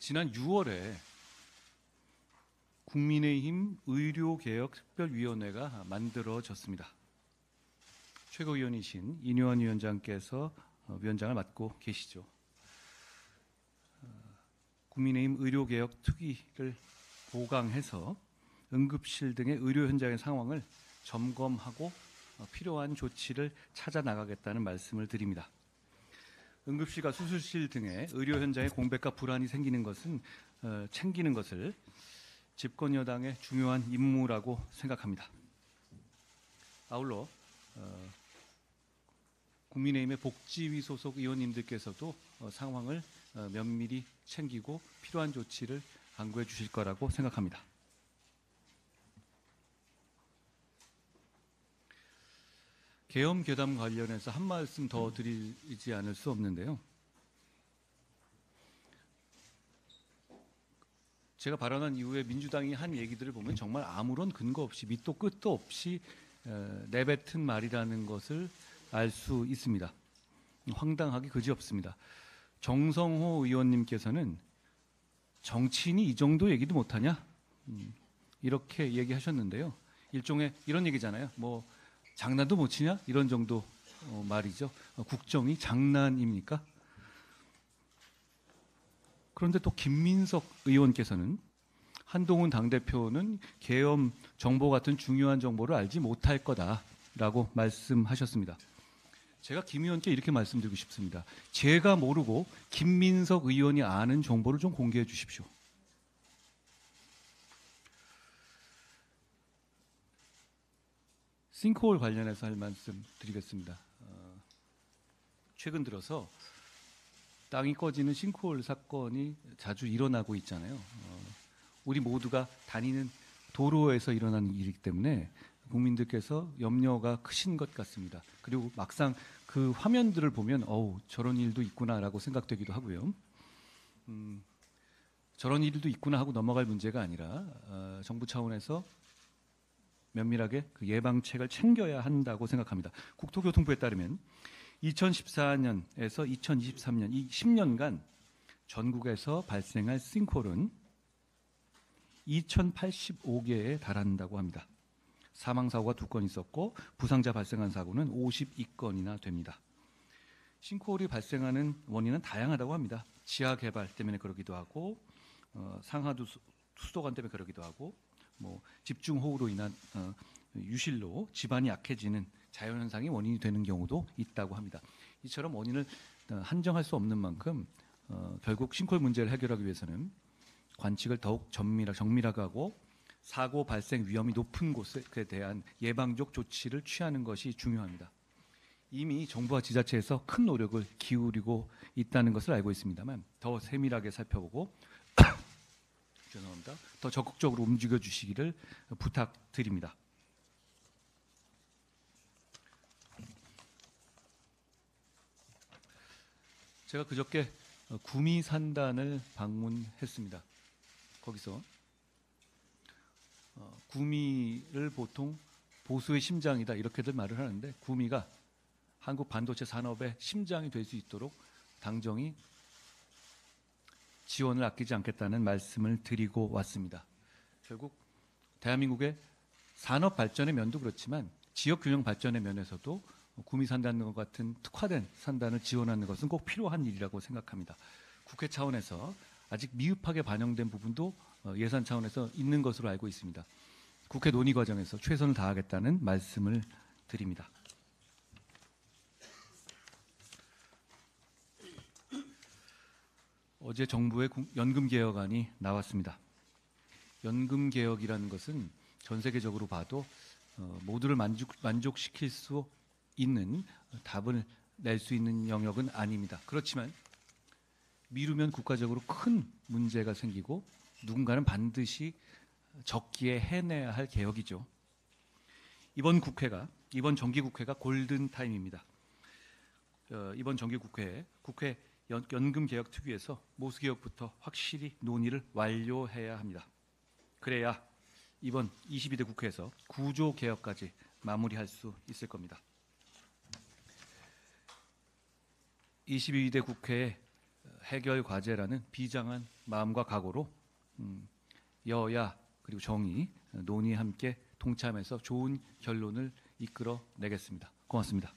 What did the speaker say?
지난 6월에 국민의힘 의료개혁특별위원회가 만들어졌습니다. 최고위원이신 인효한 위원장께서 위원장을 맡고 계시죠. 국민의힘 의료개혁특위를 보강해서 응급실 등의 의료 현장의 상황을 점검하고 필요한 조치를 찾아 나가겠다는 말씀을 드립니다. 응급실과 수술실 등의 의료 현장의 공백과 불안이 생기는 것은 챙기는 것을 집권 여당의 중요한 임무라고 생각합니다. 아울러 국민의힘의 복지위 소속 의원님들께서도 상황을 면밀히 챙기고 필요한 조치를 강구해 주실 거라고 생각합니다. 계엄 괴담 관련해서 한 말씀 더 드리지 않을 수 없는데요. 제가 발언한 이후에 민주당이 한 얘기들을 보면 정말 아무런 근거 없이 밑도 끝도 없이 내뱉은 말이라는 것을 알 수 있습니다. 황당하기 그지없습니다. 정성호 의원님께서는 정치인이 이 정도 얘기도 못하냐? 이렇게 얘기하셨는데요. 일종의 이런 얘기잖아요. 뭐 장난도 못 치냐? 이런 정도 말이죠. 국정이 장난입니까? 그런데 또 김민석 의원께서는 한동훈 당대표는 계엄 정보 같은 중요한 정보를 알지 못할 거다라고 말씀하셨습니다. 제가 김 의원께 이렇게 말씀드리고 싶습니다. 제가 모르고 김민석 의원이 아는 정보를 좀 공개해 주십시오. 싱크홀 관련해서 할 말씀 드리겠습니다. 최근 들어서 땅이 꺼지는 싱크홀 사건이 자주 일어나고 있잖아요. 우리 모두가 다니는 도로에서 일어나는 일이기 때문에 국민들께서 염려가 크신 것 같습니다. 그리고 막상 그 화면들을 보면 저런 일도 있구나라고 생각되기도 하고요. 저런 일도 있구나 하고 넘어갈 문제가 아니라 정부 차원에서 면밀하게 그 예방책을 챙겨야 한다고 생각합니다. 국토교통부에 따르면 2014년에서 2023년 이 10년간 전국에서 발생할 싱크홀은 2085개에 달한다고 합니다. 사망사고가 2건 있었고 부상자 발생한 사고는 52건이나 됩니다. 싱크홀이 발생하는 원인은 다양하다고 합니다. 지하 개발 때문에 그러기도 하고 상하도 수도관 때문에 그러기도 하고 뭐 집중호우로 인한 유실로 집안이 약해지는 자연현상이 원인이 되는 경우도 있다고 합니다. 이처럼 원인을 한정할 수 없는 만큼 결국 싱크홀 문제를 해결하기 위해서는 관측을 더욱 정밀하게 하고 사고 발생 위험이 높은 곳에 대한 예방적 조치를 취하는 것이 중요합니다. 이미 정부와 지자체에서 큰 노력을 기울이고 있다는 것을 알고 있습니다만 더 세밀하게 살펴보고 죄송합니다. 더 적극적으로 움직여 주시기를 부탁드립니다. 제가 그저께 구미산단을 방문했습니다. 거기서 구미를 보통 보수의 심장이다 이렇게들 말을 하는데 구미가 한국 반도체 산업의 심장이 될 수 있도록 당정이 지원을 아끼지 않겠다는 말씀을 드리고 왔습니다. 결국 대한민국의 산업 발전의 면도 그렇지만 지역 균형 발전의 면에서도 구미 산단과 같은 특화된 산단을 지원하는 것은 꼭 필요한 일이라고 생각합니다. 국회 차원에서 아직 미흡하게 반영된 부분도 예산 차원에서 있는 것으로 알고 있습니다. 국회 논의 과정에서 최선을 다하겠다는 말씀을 드립니다. 어제 정부의 연금개혁안이 나왔습니다. 연금개혁이라는 것은 전 세계적으로 봐도 모두를 만족시킬 수 있는 답을 낼 수 있는 영역은 아닙니다. 그렇지만 미루면 국가적으로 큰 문제가 생기고 누군가는 반드시 적기에 해내야 할 개혁이죠. 이번 정기국회가 골든타임입니다. 이번 정기국회에 국회 연금개혁특위에서 모수개혁부터 확실히 논의를 완료해야 합니다. 그래야 이번 22대 국회에서 구조개혁까지 마무리할 수 있을 겁니다. 22대 국회의 해결 과제라는 비장한 마음과 각오로 여야 그리고 정의 논의 함께 동참해서 좋은 결론을 이끌어 내겠습니다. 고맙습니다.